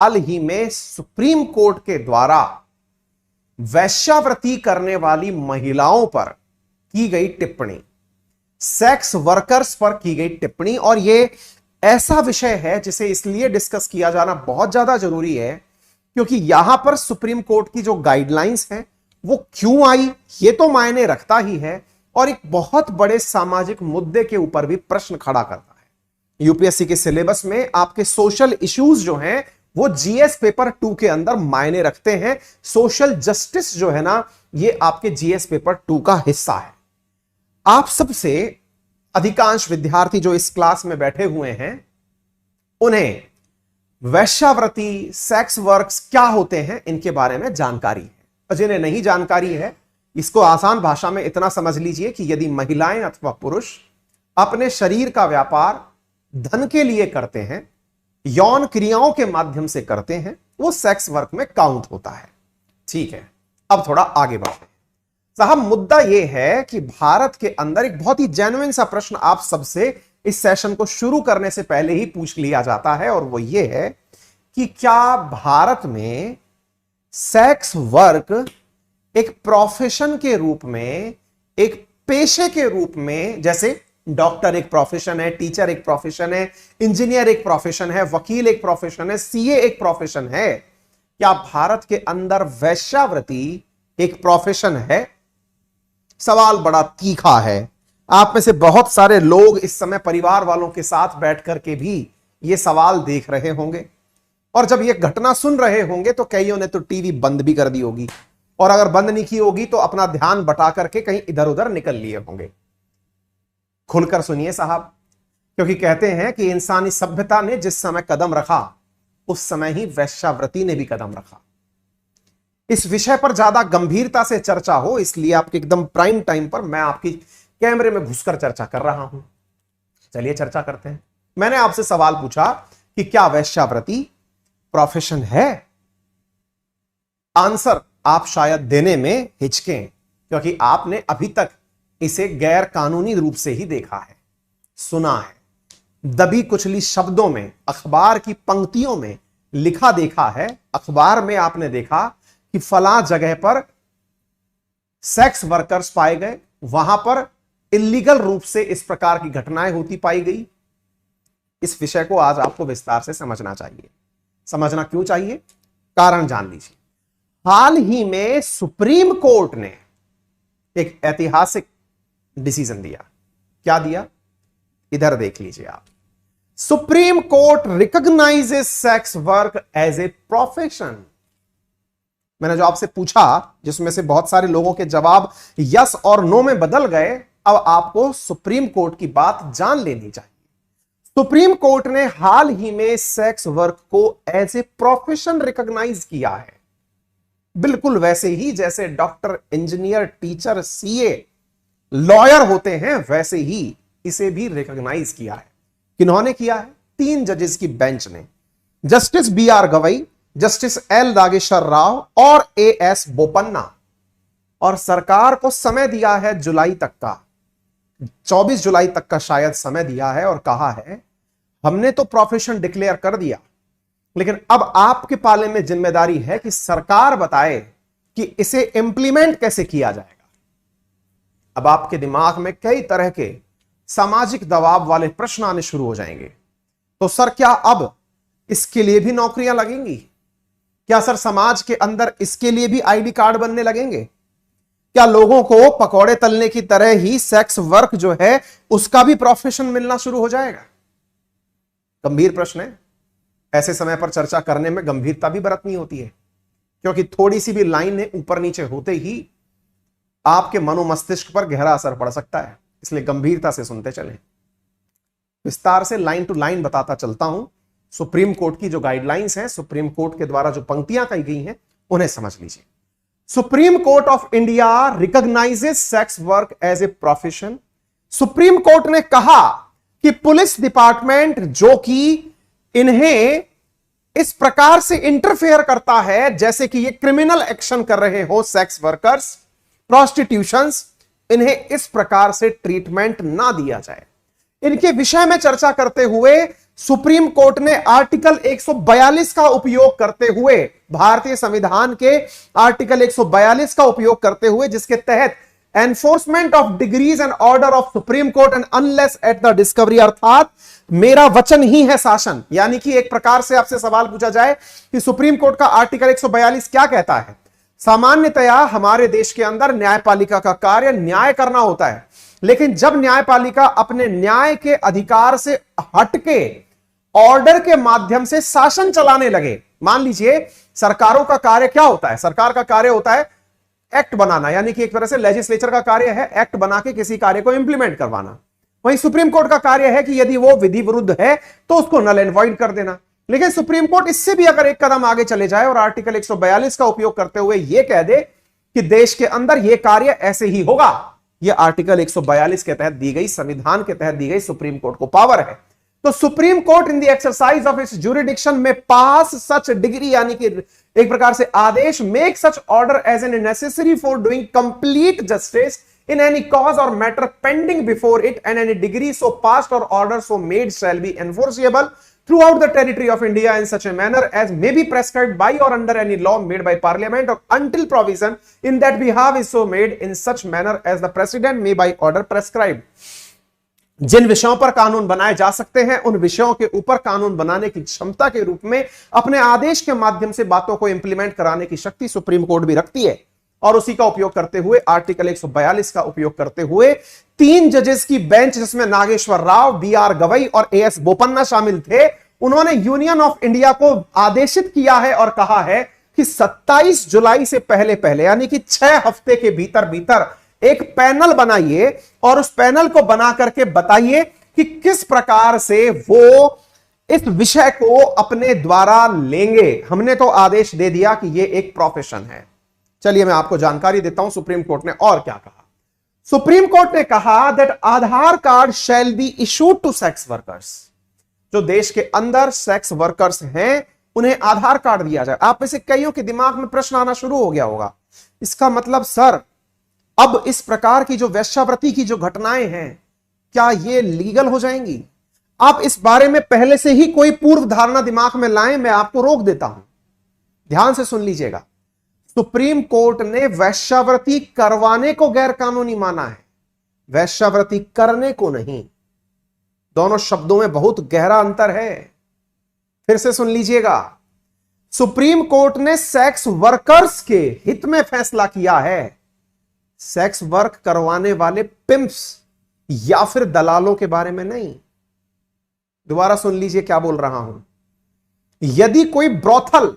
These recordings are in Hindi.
हाल ही में सुप्रीम कोर्ट के द्वारा वैश्यावृत्ति करने वाली महिलाओं पर की गई टिप्पणी, सेक्स वर्कर्स पर की गई टिप्पणी। और यह ऐसा विषय है जिसे इसलिए डिस्कस किया जाना बहुत ज्यादा जरूरी है क्योंकि यहां पर सुप्रीम कोर्ट की जो गाइडलाइंस है वो क्यों आई, ये तो मायने रखता ही है और एक बहुत बड़े सामाजिक मुद्दे के ऊपर भी प्रश्न खड़ा करता है। यूपीएससी के सिलेबस में आपके सोशल इश्यूज जो हैं वो जीएस पेपर 2 के अंदर मायने रखते हैं। सोशल जस्टिस जो है ना, ये आपके जीएस पेपर 2 का हिस्सा है। आप सबसे अधिकांश विद्यार्थी जो इस क्लास में बैठे हुए हैं उन्हें वैश्यावृत्ति, सेक्स वर्क्स क्या होते हैं इनके बारे में जानकारी है। और जिन्हें नहीं जानकारी है, इसको आसान भाषा में इतना समझ लीजिए कि यदि महिलाएं अथवा पुरुष अपने शरीर का व्यापार धन के लिए करते हैं, यौन क्रियाओं के माध्यम से करते हैं, वो सेक्स वर्क में काउंट होता है। ठीक है, अब थोड़ा आगे बढ़ते हैं साहब। मुद्दा यह है कि भारत के अंदर एक बहुत ही जेन्युइन सा प्रश्न आप सबसे इस सेशन को शुरू करने से पहले ही पूछ लिया जाता है और वो ये है कि क्या भारत में सेक्स वर्क एक प्रोफेशन के रूप में, एक पेशे के रूप में, जैसे डॉक्टर एक प्रोफेशन है, टीचर एक प्रोफेशन है, इंजीनियर एक प्रोफेशन है, वकील एक प्रोफेशन है, सीए एक प्रोफेशन है, क्या भारत के अंदर वैश्यावृत्ति एक प्रोफेशन है? सवाल बड़ा तीखा है। आप में से बहुत सारे लोग इस समय परिवार वालों के साथ बैठ करके भी यह सवाल देख रहे होंगे और जब यह घटना सुन रहे होंगे तो कईयों ने तो टीवी बंद भी कर दी होगी और अगर बंद नहीं की होगी तो अपना ध्यान बटा करके कहीं इधर उधर निकल लिए होंगे। खुलकर सुनिए साहब, क्योंकि कहते हैं कि इंसानी सभ्यता ने जिस समय कदम रखा उस समय ही वैश्यावृत्ति ने भी कदम रखा। इस विषय पर ज्यादा गंभीरता से चर्चा हो इसलिए आपके एकदम प्राइम टाइम पर मैं आपकी कैमरे में घुसकर चर्चा कर रहा हूं। चलिए चर्चा करते हैं। मैंने आपसे सवाल पूछा कि क्या वैश्यावृत्ति प्रोफेशन है? आंसर आप शायद देने में हिचकें क्योंकि आपने अभी तक इसे गैर कानूनी रूप से ही देखा है, सुना है, दबी कुचली शब्दों में, अखबार की पंक्तियों में लिखा देखा है। अखबार में आपने देखा कि फला जगह पर सेक्स वर्कर्स पाए गए, वहां पर इलीगल रूप से इस प्रकार की घटनाएं होती पाई गई। इस विषय को आज आपको विस्तार से समझना चाहिए। समझना क्यों चाहिए? कारण जान लीजिए। हाल ही में सुप्रीम कोर्ट ने एक ऐतिहासिक डिसीजन दिया। क्या दिया? इधर देख लीजिए आप। Supreme court recognises sex work as a profession. मैंने जो आपसे पूछा जिसमें से बहुत सारे लोगों के जवाब यस और नो में बदल गए, अब आपको सुप्रीम कोर्ट की बात जान लेनी चाहिए। सुप्रीम कोर्ट ने हाल ही में सेक्स वर्क को एज ए प्रोफेशन रिकॉग्नाइज किया है, बिल्कुल वैसे ही जैसे doctor, engineer, teacher, CA, lawyer होते हैं, वैसे ही इसे भी रिकॉग्नाइज किया है। किन्होंने किया है? 3 जजेस की बेंच ने, justice B R. Gavai, justice L. Nageswara Rao और ए.एस. बोपन्ना। और सरकार को समय दिया है जुलाई तक का, 24 जुलाई तक का शायद समय दिया है और कहा है हमने तो प्रोफेशन डिक्लेयर कर दिया, लेकिन अब आपके पाले में जिम्मेदारी है कि सरकार बताए कि इसे इंप्लीमेंट कैसे किया जाएगा। अब आपके दिमाग में कई तरह के सामाजिक दबाव वाले प्रश्न आने शुरू हो जाएंगे। तो सर क्या अब इसके लिए भी नौकरियां लगेंगी? क्या सर समाज के अंदर इसके लिए भी आईडी कार्ड बनने लगेंगे? क्या लोगों को पकौड़े तलने की तरह ही सेक्स वर्क जो है उसका भी प्रोफेशन मिलना शुरू हो जाएगा? गंभीर प्रश्न है। ऐसे समय पर चर्चा करने में गंभीरता भी बरतनी होती है क्योंकि थोड़ी सी भी लाइन ऊपर नीचे होते ही आपके मनोमस्तिष्क पर गहरा असर पड़ सकता है, इसलिए गंभीरता से सुनते चलें। विस्तार से लाइन टू लाइन बताता चलता हूं। सुप्रीम कोर्ट की जो गाइडलाइंस हैं, सुप्रीम कोर्ट के द्वारा जो पंक्तियां कही गई हैं, उन्हें समझ लीजिए। Supreme court of India recognises sex work as a profession. Supreme court ने कहा कि पुलिस डिपार्टमेंट जो कि इन्हें इस प्रकार से इंटरफेयर करता है जैसे कि ये क्रिमिनल एक्शन कर रहे हो, सेक्स वर्कर्स, प्रोस्टिट्यूशंस, इन्हें इस प्रकार से ट्रीटमेंट ना दिया जाए। इनके विषय में चर्चा करते हुए सुप्रीम कोर्ट ने आर्टिकल 142 का उपयोग करते हुए, भारतीय संविधान के आर्टिकल 142 का उपयोग करते हुए, जिसके तहत enforcement of degrees and order of supreme court and unless at the discovery, अर्थात मेरा वचन ही है शासन। यानी कि एक प्रकार से आपसे सवाल पूछा जाए कि सुप्रीम कोर्ट का आर्टिकल 142 क्या कहता है। सामान्यतया हमारे देश के अंदर न्यायपालिका का कार्य न्याय करना होता है, लेकिन जब न्यायपालिका अपने न्याय के अधिकार से हटके ऑर्डर के माध्यम से शासन चलाने लगे, मान लीजिए सरकारों का कार्य क्या होता है, सरकार का कार्य होता है एक्ट बनाना, यानी कि एक तरह से लेजिस्लेचर का कार्य है एक्ट बना के किसी कार्य को इंप्लीमेंट करवाना। वहीं सुप्रीम कोर्ट का कार्य है कि यदि वो विधि विरुद्ध है तो उसको नल एंड वॉइड कर देना। लेकिन सुप्रीम कोर्ट इससे भी अगर एक कदम आगे चले जाए और आर्टिकल 142 का उपयोग करते हुए यह कह दे कि देश के अंदर यह कार्य ऐसे ही होगा, यह आर्टिकल 142 के तहत दी गई, संविधान के तहत दी गई सुप्रीम कोर्ट को पावर है। तो Supreme Court in the exercise of its jurisdiction में पास सच डिग्री, यानी कि एक प्रकार से आदेश, make such order as an necessary for doing complete justice in any cause or matter pending before it, and any degree so passed or order so made shall be enforceable throughout the territory of India in such a manner as may be prescribed by or under any law made by parliament, or until provision in that behalf is so made in such manner as the president may by order prescribe। जिन विषयों पर कानून बनाए जा सकते हैं उन विषयों के ऊपर कानून बनाने की क्षमता के रूप में अपने आदेश के माध्यम से बातों को इंप्लीमेंट कराने की शक्ति सुप्रीम कोर्ट भी रखती है। और उसी का उपयोग करते हुए आर्टिकल 142 का उपयोग करते हुए 3 जजेस की बेंच, जिसमें नागेश्वर राव, BR गवई और AS बोपन्ना शामिल थे, उन्होंने यूनियन ऑफ इंडिया को आदेशित किया है और कहा है कि 27 जुलाई से पहले पहले, यानी कि 6 हफ्ते के भीतर भीतर एक पैनल बनाइए और उस पैनल को बना करके बताइए कि किस प्रकार से वो इस विषय को अपने द्वारा लेंगे। हमने तो आदेश दे दिया कि यह एक प्रोफेशन है। चलिए मैं आपको जानकारी देता हूं सुप्रीम कोर्ट ने और क्या कहा। सुप्रीम कोर्ट ने कहा that Aadhaar card shall be issued to sex workers. जो देश के अंदर सेक्स वर्कर्स हैं उन्हें आधार कार्ड दिया जाए। आप में से कईयों के दिमाग में प्रश्न आना शुरू हो गया होगा, इसका मतलब सर अब इस प्रकार की जो वेश्यावृत्ति की जो घटनाएं हैं क्या ये लीगल हो जाएंगी? आप इस बारे में पहले से ही कोई पूर्व धारणा दिमाग में लाएं, मैं आपको रोक देता हूं। ध्यान से सुन लीजिएगा। सुप्रीम कोर्ट ने वेश्यावृत्ति करवाने को गैर कानूनी माना है, वेश्यावृत्ति करने को नहीं। दोनों शब्दों में बहुत गहरा अंतर है। फिर से सुन लीजिएगा। सुप्रीम कोर्ट ने सेक्स वर्कर्स के हित में फैसला किया है, सेक्स वर्क करवाने वाले पिम्प्स या फिर दलालों के बारे में नहीं। दोबारा सुन लीजिए क्या बोल रहा हूं। यदि कोई ब्रोथल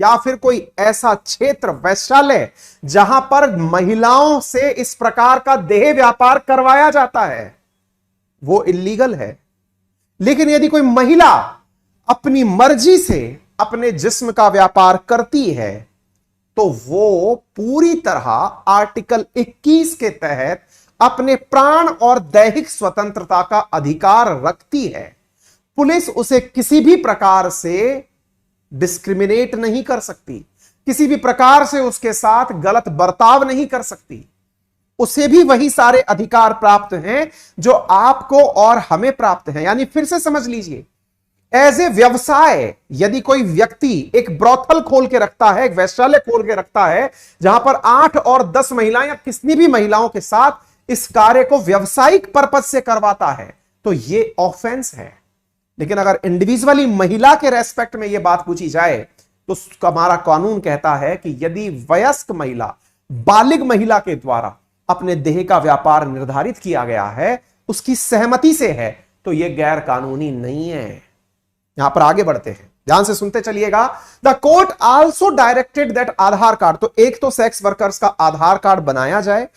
या फिर कोई ऐसा क्षेत्र, वैश्यालय, जहां पर महिलाओं से इस प्रकार का देह व्यापार करवाया जाता है, वो इल्लीगल है। लेकिन यदि कोई महिला अपनी मर्जी से अपने जिस्म का व्यापार करती है तो वो पूरी तरह आर्टिकल 21 के तहत अपने प्राण और दैहिक स्वतंत्रता का अधिकार रखती है। पुलिस उसे किसी भी प्रकार से डिस्क्रिमिनेट नहीं कर सकती, किसी भी प्रकार से उसके साथ गलत बर्ताव नहीं कर सकती। उसे भी वही सारे अधिकार प्राप्त हैं जो आपको और हमें प्राप्त हैं। यानी फिर से समझ लीजिए, एज ए व्यवसाय यदि कोई व्यक्ति एक ब्रोथल खोल के रखता है, एक वैश्यालय खोल के रखता है जहां पर 8 और 10 महिलाएं या कितनी भी महिलाओं के साथ इस कार्य को व्यवसायिक पर्पज से करवाता है, तो यह ऑफेंस है। लेकिन अगर इंडिविजुअली महिला के रेस्पेक्ट में यह बात पूछी जाए तो हमारा कानून कहता है कि यदि वयस्क महिला, बालिग महिला के द्वारा अपने देह का व्यापार निर्धारित किया गया है, उसकी सहमति से है, तो यह गैर कानूनी नहीं है। यहां पर आगे बढ़ते हैं, ध्यान से सुनते चलिएगा। The court also directed that Aadhaar card, तो एक तो सेक्स वर्कर्स का आधार कार्ड बनाया जाए,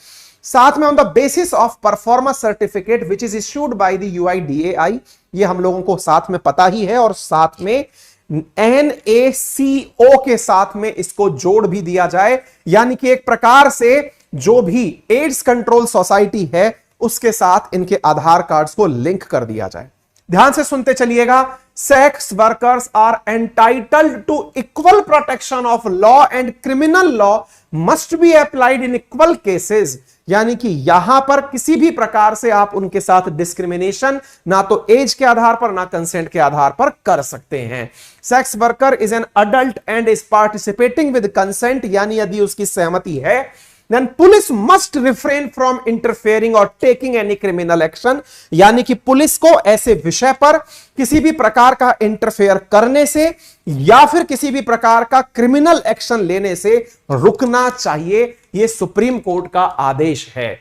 साथ में on the basis of performance certificate which is issued by the UIDAI, ये हम लोगों को साथ में पता ही है, और साथ में NACO के साथ में इसको जोड़ भी दिया जाए। यानी कि एक प्रकार से जो भी एड्स कंट्रोल सोसाइटी है उसके साथ इनके आधार कार्ड्स को लिंक कर दिया जाए। ध्यान से सुनते चलिएगा। sex workers are entitled to equal protection of law and criminal law must be applied in equal cases। यानी कि यहां पर किसी भी प्रकार से आप उनके साथ डिस्क्रिमिनेशन ना तो एज के आधार पर ना कंसेंट के आधार पर कर सकते हैं। Sex worker is an adult and is participating with consent, यानी यदि उसकी सहमति है, then police must refrain from interfering और टेकिंग एनी क्रिमिनल एक्शन, यानी कि पुलिस को ऐसे विषय पर किसी भी प्रकार का इंटरफेयर करने से या फिर किसी भी प्रकार का क्रिमिनल एक्शन लेने से रुकना चाहिए। यह सुप्रीम कोर्ट का आदेश है।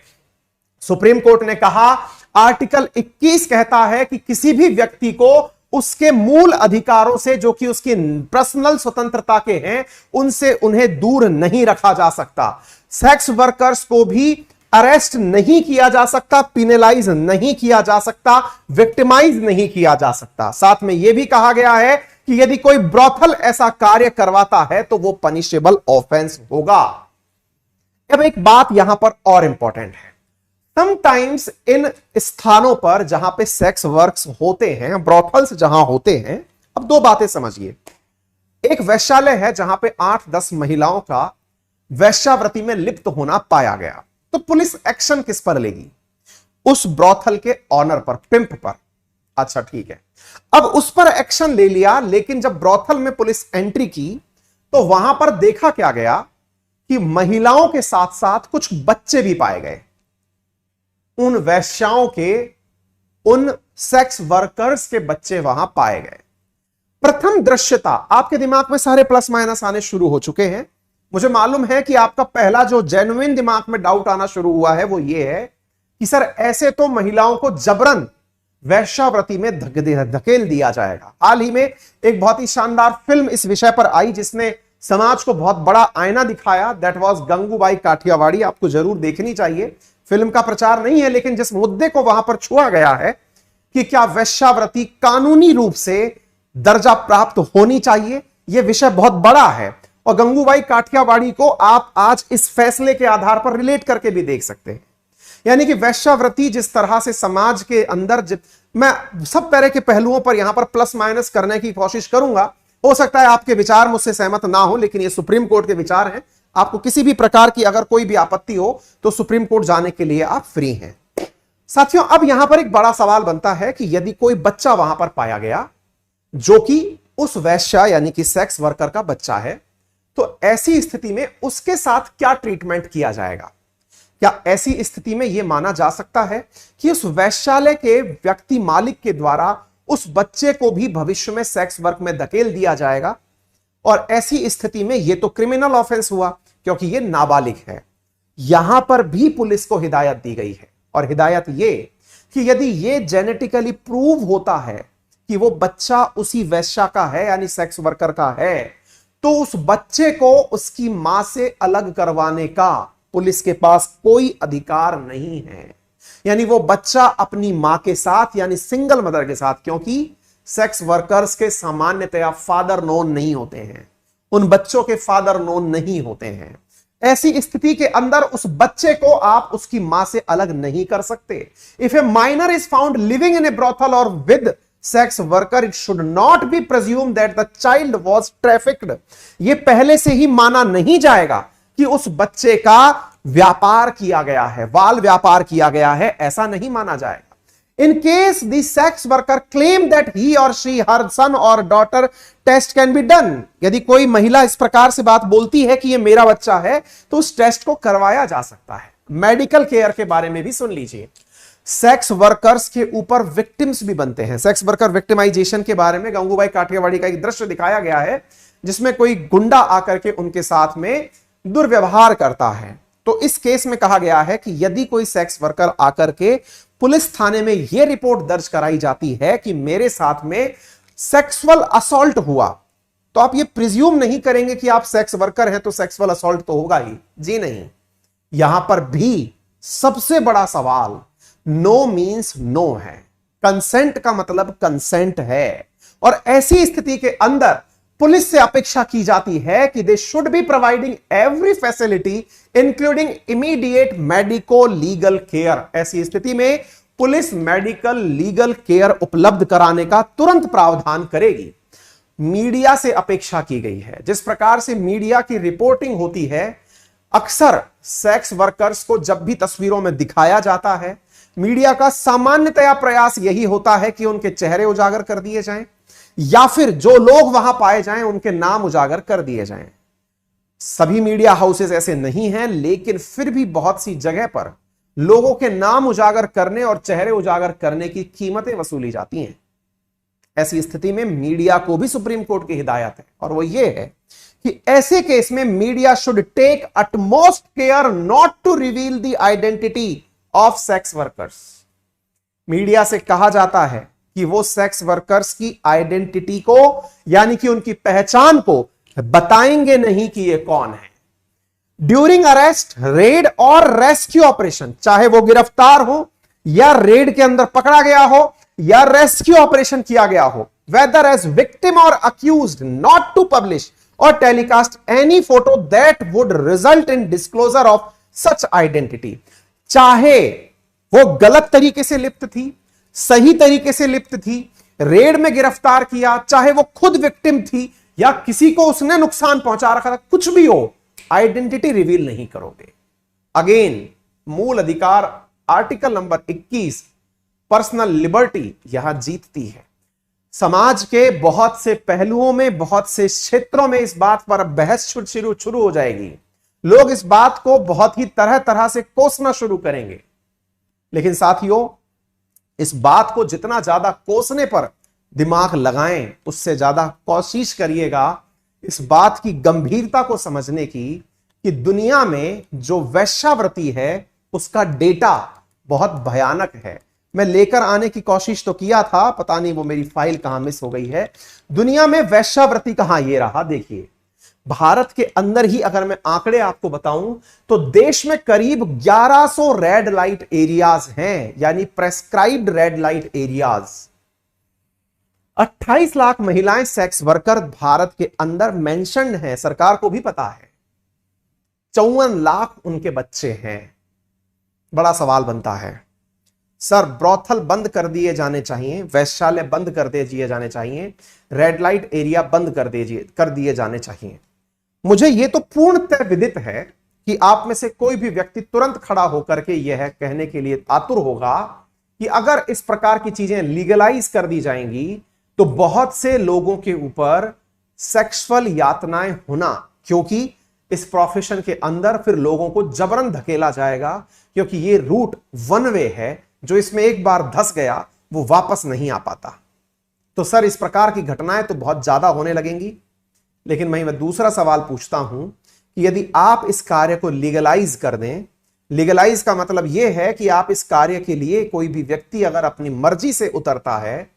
सुप्रीम कोर्ट ने कहा, आर्टिकल 21 कहता है कि किसी भी व्यक्ति को उसके मूल अधिकारों से, जो कि उसकी पर्सनल स्वतंत्रता के हैं, उनसे उन्हें दूर नहीं रखा जा सकता। सेक्स वर्कर्स को भी अरेस्ट नहीं किया जा सकता, पिनलाइज नहीं किया जा सकता, विक्टिमाइज नहीं किया जा सकता। साथ में यह भी कहा गया है कि यदि कोई ब्रॉथल ऐसा कार्य करवाता है तो वो पनिशेबल ऑफेंस होगा। अब एक बात यहां पर और इंपॉर्टेंट है, समटाइम्स इन स्थानों पर जहां पे सेक्स वर्क्स होते हैं, ब्रॉथल्स जहां होते हैं, अब दो बातें समझिए। एक वैश्यालय है जहां पे 8-10 महिलाओं का वैश्यावृत्ति में लिप्त होना पाया गया, तो पुलिस एक्शन किस पर लेगी? उस ब्रॉथल के ऑनर पर, पिंप पर। अच्छा ठीक है, अब उस पर एक्शन ले लिया, लेकिन जब ब्रॉथल में पुलिस एंट्री की तो वहां पर देखा क्या गया कि महिलाओं के साथ साथ कुछ बच्चे भी पाए गए। उन वैश्याओं के, उन सेक्स वर्कर्स के बच्चे वहां पाए गए। प्रथम दृश्यता, आपके दिमाग में सारे प्लस माइनस आने शुरू हो चुके हैं। मुझे मालूम है कि आपका पहला जो जेन्युइन दिमाग में डाउट आना शुरू हुआ है वो ये है कि सर ऐसे तो महिलाओं को जबरन वैश्यावृत्ति में धकेल दिया जाएगा। हाल ही में एक बहुत ही शानदार फिल्म इस विषय पर आई जिसने समाज को बहुत बड़ा आईना दिखाया, दैट वाज गंगूबाई काठियावाड़ी। आपको जरूर देखनी चाहिए। फिल्म का प्रचार नहीं है, लेकिन जिस मुद्दे को वहां पर छुआ गया है कि क्या वैश्यावृत्ति कानूनी रूप से दर्जा प्राप्त होनी चाहिए, यह विषय बहुत बड़ा है और गंगूबाई काठियावाड़ी को आप आज इस फैसले के आधार पर रिलेट करके भी देख सकते हैं। यानी कि वैश्यावृत्ति जिस तरह से समाज के अंदर, मैं सब तरह के पहलुओं पर यहां पर प्लस माइनस करने की कोशिश करूंगा। हो सकता है आपके विचार मुझसे सहमत ना हो, लेकिन ये सुप्रीम कोर्ट के विचार हैं। आपको किसी भी प्रकार की अगर कोई भी आपत्ति हो तो सुप्रीम कोर्ट जाने के लिए आप फ्री हैं। साथियों, अब यहां पर एक बड़ा सवाल बनता है कि यदि कोई बच्चा वहां पर पाया गया जो कि उस वैश्या यानी कि सेक्स वर्कर का बच्चा है, तो ऐसी स्थिति में उसके साथ क्या ट्रीटमेंट किया जाएगा? क्या ऐसी स्थिति में यह माना जा सकता है कि उस वैश्यालय के व्यक्ति मालिक के द्वारा उस बच्चे को भी भविष्य में सेक्स वर्क में धकेल दिया जाएगा? और ऐसी स्थिति में यह तो क्रिमिनल ऑफेंस हुआ क्योंकि यह नाबालिग है। यहां पर भी पुलिस को हिदायत दी गई है, और हिदायत यह कि यदि यह जेनेटिकली प्रूव होता है कि वो बच्चा उसी वैश्या का है यानी सेक्स वर्कर का है, तो उस बच्चे को उसकी मां से अलग करवाने का पुलिस के पास कोई अधिकार नहीं है। यानी वो बच्चा अपनी मां के साथ यानी सिंगल मदर के साथ, क्योंकि सेक्स वर्कर्स के सामान्यतया फादर नोन नहीं होते हैं, उन बच्चों के फादर नोन नहीं होते हैं। ऐसी स्थिति के अंदर उस बच्चे को आप उसकी मां से अलग नहीं कर सकते। If a minor is found living in a brothel और with sex worker, it should not be presume that the child was trafficked. यह पहले से ही माना नहीं जाएगा कि उस बच्चे का व्यापार किया गया है, बाल व्यापार किया गया है, ऐसा नहीं माना जाएगा। In case the sex worker claim that he or she, her son or daughter test can be done, यदि कोई महिला इस प्रकार से बात बोलती है कि ये मेरा बच्चा है, तो उस टेस्ट को करवाया जा सकता है। मेडिकल केयर के बारे में भी सुन लीजिए। सेक्स वर्कर्स के ऊपर विक्टिम्स भी बनते हैं। सेक्स वर्कर विक्टिमाइजेशन के बारे में गंगूबाई काठियावाड़ी का एक दृश्य दिखाया गया है जिसमें कोई गुंडा आकर के उनके साथ में दुर्व्यवहार करता है। तो इस केस में कहा गया है कि यदि कोई सेक्स वर्कर आकर के पुलिस थाने में यह रिपोर्ट दर्ज कराई जाती है कि मेरे साथ में सेक्सुअल असॉल्ट हुआ, तो आप ये प्रिज्यूम नहीं करेंगे कि आप सेक्स वर्कर हैं तो सेक्सुअल असॉल्ट तो होगा ही। जी नहीं, यहां पर भी सबसे बड़ा सवाल नो मीन्स नो है। कंसेंट का मतलब कंसेंट है, और ऐसी स्थिति के अंदर पुलिस से अपेक्षा की जाती है कि they should be providing every facility including immediate medico legal care. ऐसी स्थिति में पुलिस मेडिकल लीगल केयर उपलब्ध कराने का तुरंत प्रावधान करेगी। मीडिया से अपेक्षा की गई है, जिस प्रकार से मीडिया की रिपोर्टिंग होती है, अक्सर सेक्स वर्कर्स को जब भी तस्वीरों में दिखाया जाता है, मीडिया का सामान्यतया प्रयास यही होता है कि उनके चेहरे उजागर कर दिए जाएं या फिर जो लोग वहां पाए जाएं उनके नाम उजागर कर दिए जाएं। सभी मीडिया हाउसेस ऐसे नहीं हैं, लेकिन फिर भी बहुत सी जगह पर लोगों के नाम उजागर करने और चेहरे उजागर करने की कीमतें वसूली जाती हैं। ऐसी स्थिति में मीडिया को भी सुप्रीम कोर्ट की हिदायत है, और वो ये है कि ऐसे केस में media should take utmost care not to reveal the identity of sex workers. Media से कहा जाता है कि वो सेक्स वर्कर्स की आइडेंटिटी को, यानी कि उनकी पहचान को बताएंगे नहीं कि ये कौन है। ड्यूरिंग अरेस्ट, रेड और रेस्क्यू ऑपरेशन, चाहे वो गिरफ्तार हो या रेड के अंदर पकड़ा गया हो या रेस्क्यू ऑपरेशन किया गया हो, वेदर एज विक्टिम और अक्यूज्ड, नॉट टू पब्लिश और telecast any photo that would result in disclosure of such identity. चाहे वो गलत तरीके से लिप्त थी, सही तरीके से लिप्त थी, रेड में गिरफ्तार किया, चाहे वो खुद विक्टिम थी या किसी को उसने नुकसान पहुंचा रखा था, कुछ भी हो, आइडेंटिटी रिवील नहीं करोगे। अगेन, मूल अधिकार आर्टिकल नंबर 21 पर्सनल लिबर्टी यहां जीतती है। समाज के बहुत से पहलुओं में, बहुत से क्षेत्रों में इस बात पर बहस शुरू हो जाएगी। लोग इस बात को बहुत ही तरह तरह से कोसना शुरू करेंगे, लेकिन साथियों, इस बात को जितना ज्यादा कोसने पर दिमाग लगाएं, उससे ज्यादा कोशिश करिएगा इस बात की गंभीरता को समझने की कि दुनिया में जो वेश्यावृत्ति है उसका डेटा बहुत भयानक है। मैं लेकर आने की कोशिश तो किया था, पता नहीं वो मेरी फाइल कहां मिस हो गई है। दुनिया में वेश्यावृत्ति कहां, ये रहा, देखिए। भारत के अंदर ही अगर मैं आंकड़े आपको बताऊं तो देश में करीब 1100 रेड लाइट एरियाज हैं, यानी prescribed red light areas. 28 lakh महिलाएं सेक्स वर्कर भारत के अंदर मेंशन्ड हैं, सरकार को भी पता है। 54 लाख उनके बच्चे हैं। बड़ा सवाल बनता है, सर ब्रॉथल बंद कर दिए जाने चाहिए, वैश्यालय बंद कर दिए जाने चाहिए, रेड लाइट एरिया बंद कर दिए जाने चाहिए। मुझे यह तो पूर्णतः विदित है कि आप में से कोई भी व्यक्ति तुरंत खड़ा होकर के यह कहने के लिए आतुर होगा कि अगर इस प्रकार की चीजें लीगलाइज कर दी जाएंगी तो बहुत से लोगों के ऊपर सेक्सुअल यातनाएं होना, क्योंकि इस प्रोफेशन के अंदर फिर लोगों को जबरन धकेला जाएगा, क्योंकि ये रूट वन वे है, जो इसमें एक बार धंस गया वो वापस नहीं आ पाता। तो सर इस प्रकार की घटनाएं तो बहुत ज्यादा होने लगेंगी। लेकिन मैं दूसरा सवाल पूछता हूं कि यदि आप इस कार्य को लीगलाइज कर दें, लीगलाइज का मतलब यह है कि आप इस कार्य के लिए कोई भी व्यक्ति अगर अपनी मर्जी से उतरता है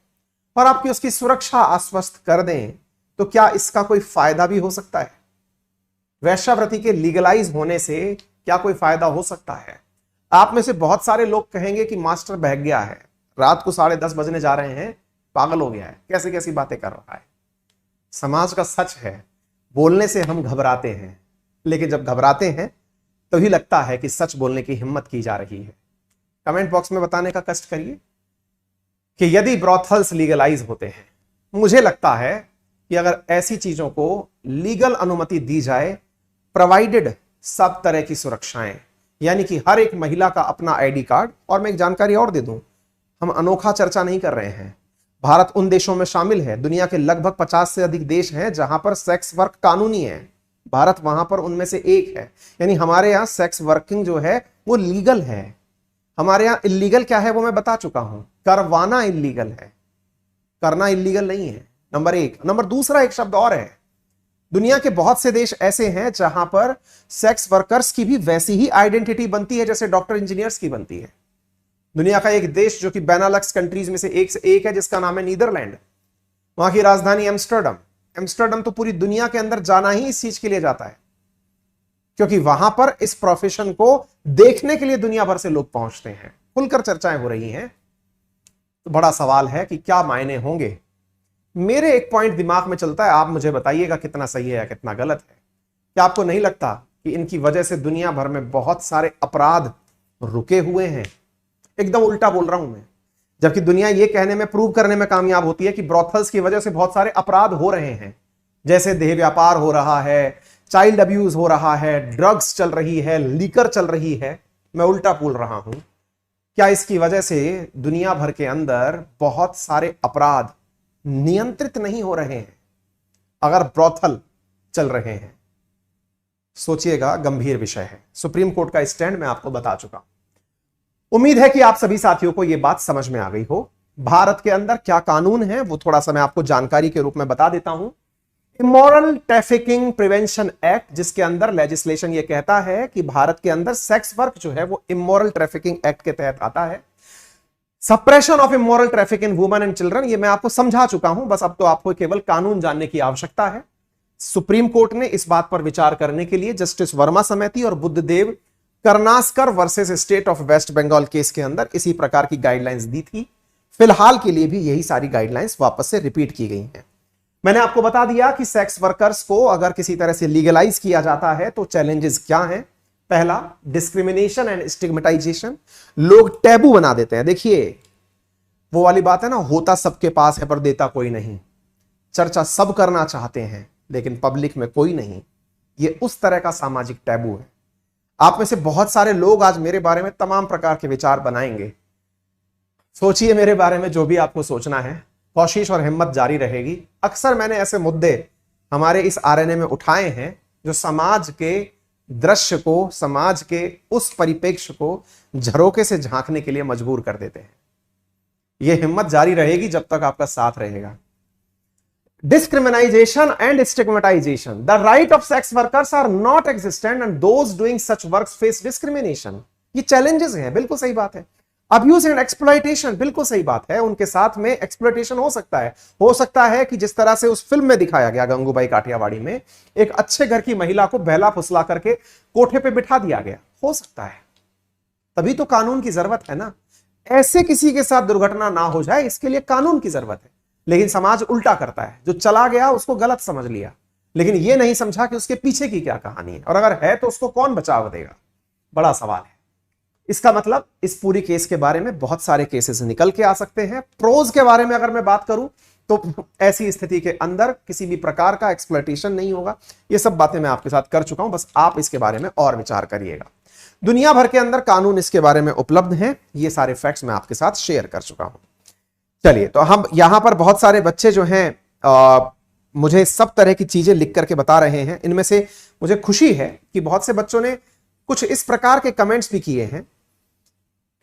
और आपकी उसकी सुरक्षा आश्वस्त कर दें, तो क्या इसका कोई फायदा भी हो सकता है? वेश्यावृत्ति के लीगलाइज होने से क्या कोई फायदा हो सकता है? आप में से बहुत सारे लोग कहेंगे कि मास्टर बहक गया है, रात को 10:30 बजने जा रहे हैं, पागल हो गया है, कैसे कैसी बातें कर रहा है। समाज का सच है, बोलने से हम घबराते हैं, लेकिन जब घबराते हैं तभी लगता है कि सच बोलने की हिम्मत की जा रही है। कमेंट बॉक्स में बताने का कष्ट करिए कि यदि ब्रॉथल्स लीगलाइज होते हैं, मुझे लगता है कि अगर ऐसी चीजों को लीगल अनुमति दी जाए, प्रोवाइडेड सब तरह की सुरक्षाएं, यानी कि हर एक महिला का अपना आईडी कार्ड। और मैं एक जानकारी और दे दूं, हम अनोखा चर्चा नहीं कर रहे हैं, भारत उन देशों में शामिल है, दुनिया के लगभग 50 से अधिक देश हैं जहां पर सेक्स वर्क कानूनी है, भारत वहां पर उनमें से एक है। यानी हमारे यहां सेक्स वर्किंग जो है वो लीगल है। हमारे यहां इलीगल क्या है वो मैं बता चुका हूं, करवाना इलीगल है, करना इलीगल नहीं है, नंबर एक। नंबर दूसरा एक शब्द और है, दुनिया के बहुत से देश ऐसे हैं जहां पर सेक्स वर्कर्स की भी वैसी ही आइडेंटिटी बनती है जैसे डॉक्टर इंजीनियर्स की बनती है। दुनिया का एक देश जो कि बेनालक्स कंट्रीज में से एक है, जिसका नाम है नीदरलैंड, वहां की राजधानी एम्स्टर्डम। एम्स्टर्डम तो पूरी दुनिया के अंदर जाना ही इस चीज के लिए जाता है, क्योंकि वहां पर इस प्रोफेशन को देखने के लिए दुनिया भर से लोग पहुंचते हैं। खुलकर चर्चाएं हो रही हैं। तो बड़ा सवाल है कि क्या मायने होंगे। मेरे एक पॉइंट दिमाग में चलता है, आप मुझे बताइएगा कितना सही है या कितना गलत है। क्या आपको नहीं लगता कि इनकी वजह से दुनिया भर में बहुत सारे अपराध रुके हुए हैं? एकदम उल्टा बोल रहा हूं मैं। जबकि दुनिया ये कहने में, प्रूव करने में कामयाब होती है कि ब्रोथल्स की वजह से बहुत सारे अपराध हो रहे हैं, जैसे देह व्यापार हो रहा है, चाइल्ड अब्यूज हो रहा है, ड्रग्स चल रही है, लीकर चल रही है। मैं उल्टा बोल रहा हूं। क्या इसकी वजह से दुनिया भर के अंदर बहुत सारे अपराध नियंत्रित नहीं हो रहे हैं अगर ब्रोथल चल रहे हैं? सोचिएगा, गंभीर विषय है। सुप्रीम कोर्ट का स्टैंड मैं आपको बता चुका हूं। उम्मीद है कि आप सभी साथियों को यह बात समझ में आ गई हो। भारत के अंदर क्या कानून है वो थोड़ा सा मैं आपको जानकारी के रूप में बता देता हूं। इमोरल ट्रैफिकिंग प्रिवेंशन एक्ट, जिसके अंदर लेजिस्लेशन ये कहता है कि भारत के अंदर सेक्स वर्क जो है वो इमोरल ट्रैफिकिंग एक्ट के तहत आता है। Suppression of immoral traffic in women and children, ये मैं आपको समझा चुका हूं, बस अब तो आपको केवल कानून जानने की आवश्यकता है। सुप्रीम कोर्ट ने इस बात पर विचार करने के लिए जस्टिस वर्मा समिति और Buddhadev Karnaskar versus state of West Bengal case के अंदर इसी प्रकार की गाइडलाइंस दी थी। फिलहाल के लिए भी यही सारी गाइडलाइंस वापस से रिपीट की गई हैं। मैंने आपको बता दिया कि सेक्स वर्कर्स को अगर किसी तरह से लीगलाइज किया जाता है तो चैलेंजेस क्या हैं। पहला, डिस्क्रिमिनेशन एंड स्टिग्मेटाइजेशन। लोग टैबू बना देते हैं। देखिए, वो वाली बात है ना, होता सबके पास है पर देता कोई नहीं। चर्चा सब करना चाहते हैं लेकिन पब्लिक में कोई नहीं। ये उस तरह का सामाजिक टैबू है। आप में से बहुत सारे लोग आज मेरे बारे में तमाम प्रकार के विचार बनाएंगे। सोचिए मेरे बारे में जो भी आपको सोचना है, कोशिश और हिम्मत जारी रहेगी। अक्सर मैंने ऐसे मुद्दे हमारे इस आरएनए में उठाए हैं जो समाज के दृश्य को, समाज के उस परिप्रेक्ष्य को झरोके से झांकने के लिए मजबूर कर देते हैं। यह हिम्मत जारी रहेगी जब तक आपका साथ रहेगा। Discrimination and stigmatization. The right of sex workers are not existent and those doing such works face discrimination. ये challenges हैं, बिल्कुल सही बात है। Abuse and exploitation, बिल्कुल सही बात है। उनके साथ में exploitation हो सकता है कि जिस तरह से उस फिल्म में दिखाया गया गंगूबाई काठियावाड़ी में, एक अच्छे घर की महिला को बहला फुसला करके कोठे पे बिठा दिया गया, हो सकता है। तभी तो कानून की जरूरत है ना। ऐसे किसी के साथ दुर्घटना ना हो जाए, इसके लिए कानून की जरूरत है। लेकिन समाज उल्टा करता है, जो चला गया उसको गलत समझ लिया, लेकिन यह नहीं समझा कि उसके पीछे की क्या कहानी है, और अगर है तो उसको कौन बचाव देगा। बड़ा सवाल है। इसका मतलब इस पूरी केस के बारे में बहुत सारे केसेस निकल के आ सकते हैं। प्रोज के बारे में अगर मैं बात करूं तो ऐसी स्थिति के अंदर किसी भी प्रकार का एक्सप्लॉयटेशन नहीं होगा। ये सब बातें मैं आपके साथ कर चुका हूं, बस आप इसके बारे में और विचार करिएगा। दुनिया भर के अंदर कानून इसके बारे में उपलब्ध हैं। ये सारे फैक्ट्स मैं आपके साथ शेयर कर चुका हूं। चलिए, तो हम यहां पर बहुत सारे बच्चे जो हैं मुझे सब तरह की चीजें लिख करके बता रहे हैं। इनमें से मुझे खुशी है कि बहुत से बच्चों ने कुछ इस प्रकार के कमेंट्स भी किए हैं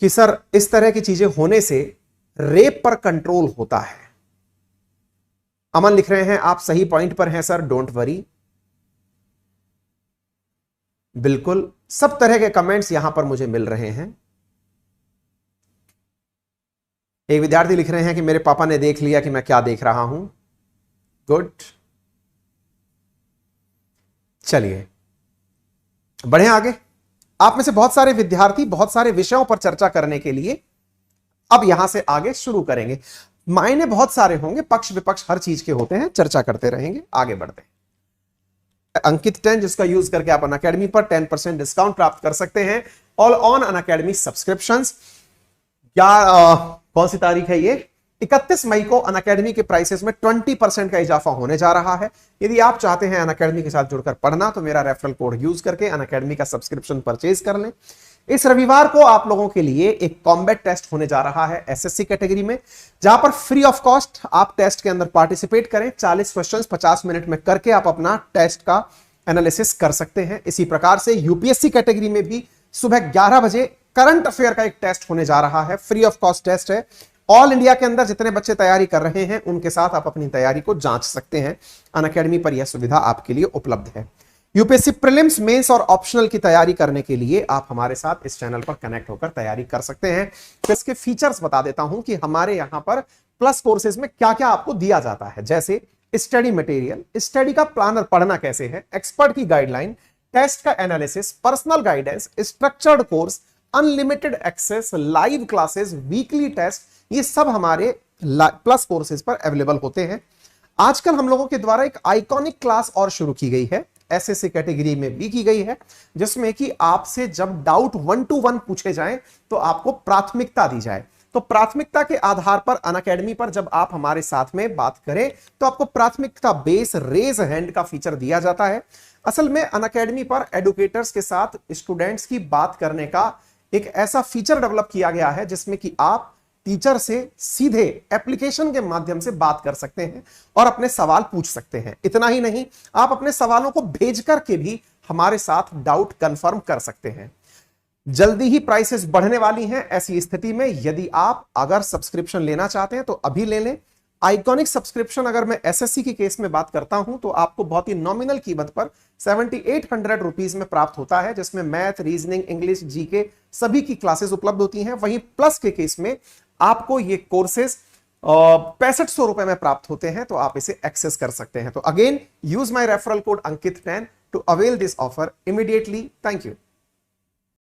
कि सर, इस तरह की चीजें होने से रेप पर कंट्रोल होता है। अमन लिख रहे हैं, आप सही पॉइंट पर हैं सर, डोंट वरी। बिल्कुल, सब तरह के कमेंट्स यहां पर मुझे मिल रहे हैं। एक विद्यार्थी लिख रहे हैं कि मेरे पापा ने देख लिया कि मैं क्या देख रहा हूं। गुड, चलिए बढ़े आगे। आप में से बहुत सारे विद्यार्थी बहुत सारे विषयों पर चर्चा करने के लिए अब यहां से आगे शुरू करेंगे। मायने बहुत सारे होंगे, पक्ष विपक्ष हर चीज के होते हैं, चर्चा करते रहेंगे, आगे बढ़ते हैं। अंकित 10, जिसका यूज करके आप अनअकैडमी पर 10% डिस्काउंट प्राप्त कर सकते हैं। All on Unacademy subscriptions. कौन सी तारीख है ये? 31 मई को अनअकैडमी के प्राइसेस में 20% का इजाफा होने जा रहा है। यदि आप चाहते हैं अनअकैडमी के साथ जुड़कर पढ़ना तो मेरा रेफरल कोड यूज करके अनअकैडमी का सब्सक्रिप्शन परचेज कर लें। इस रविवार को आप लोगों के लिए एक कॉम्बैट टेस्ट होने जा रहा है एसएससी कैटेगरी में, जहां पर फ्री ऑफ कॉस्ट आप टेस्ट के अंदर पार्टिसिपेट करें। 40 क्वेश्चंस 50 मिनट में करके आप अपना टेस्ट का एनालिसिस कर सकते हैं। इसी प्रकार से यूपीएससी कैटेगरी में भी सुबह 11 बजे करंट अफेयर का एक टेस्ट होने जा रहा है, फ्री ऑफ कॉस्ट टेस्ट है। ऑल इंडिया के अंदर जितने बच्चे तैयारी कर रहे हैं उनके साथ आप अपनी तैयारी को जांच सकते हैं। अनअकैडमी पर यह सुविधा आपके लिए उपलब्ध है। यूपीएससी प्रीलिम्स, मेंस और ऑप्शनल की तैयारी करने के लिए आप हमारे साथ इस चैनल पर कनेक्ट होकर तैयारी कर सकते हैं। तो इसके फीचर्स बता देता हूं कि हमारे यहां पर प्लस कोर्सेज में क्या क्या आपको दिया जाता है, जैसे स्टडी मटेरियल, स्टडी का प्लानर पढ़ना कैसे है, एक्सपर्ट की गाइडलाइन, टेस्ट का analysis, personal guidance, structured course, unlimited access, live classes, weekly test, ये सब हमारे प्लस कोर्सेज पर अवेलेबल होते हैं। आजकल हम लोगों के द्वारा एक आइकॉनिक क्लास और शुरू की गई है, एसएससी कैटेगरी में भी की गई है, जिसमें कि आपसे जब डाउट 1 to 1 पूछे जाएं तो आपको प्राथमिकता दी जाए। तो प्राथमिकता के आधार पर अनअकैडमी पर जब आप हमारे साथ में बात करें तो आपको प्राथमिकता बेस रेज हैंड का फीचर दिया जाता है। असल में अनअकैडमी पर एडुकेटर्स के साथ स्टूडेंट्स की बात करने का एक ऐसा फीचर डेवलप किया गया है जिसमें कि आप टीचर से सीधे एप्लीकेशन के माध्यम से बात कर सकते हैं और अपने सवाल पूछ सकते हैं। इतना ही नहीं, आप अपने सवालों को भेज करके भी हमारे साथ डाउट कंफर्म कर सकते हैं। जल्दी ही प्राइसेस बढ़ने वाली हैं। ऐसी स्थिति में यदि आप अगर सब्सक्रिप्शन लेना चाहते हैं तो अभी ले लें। आइकॉनिक सब्सक्रिप्शन अगर मैं एसएससी की केस में बात करता हूं तो आपको बहुत ही नॉमिनल कीमत पर 7800 रुपीज में प्राप्त होता है, जिसमें मैथ, रीजनिंग, इंग्लिश, जीके सभी की क्लासेस उपलब्ध होती हैं। वहीं प्लस के केस में आपको ये कोर्सेज 6500 रुपए में प्राप्त होते हैं, तो आप इसे एक्सेस कर सकते हैं। तो again use my referral code Ankit 10 to avail this offer immediately. Thank you.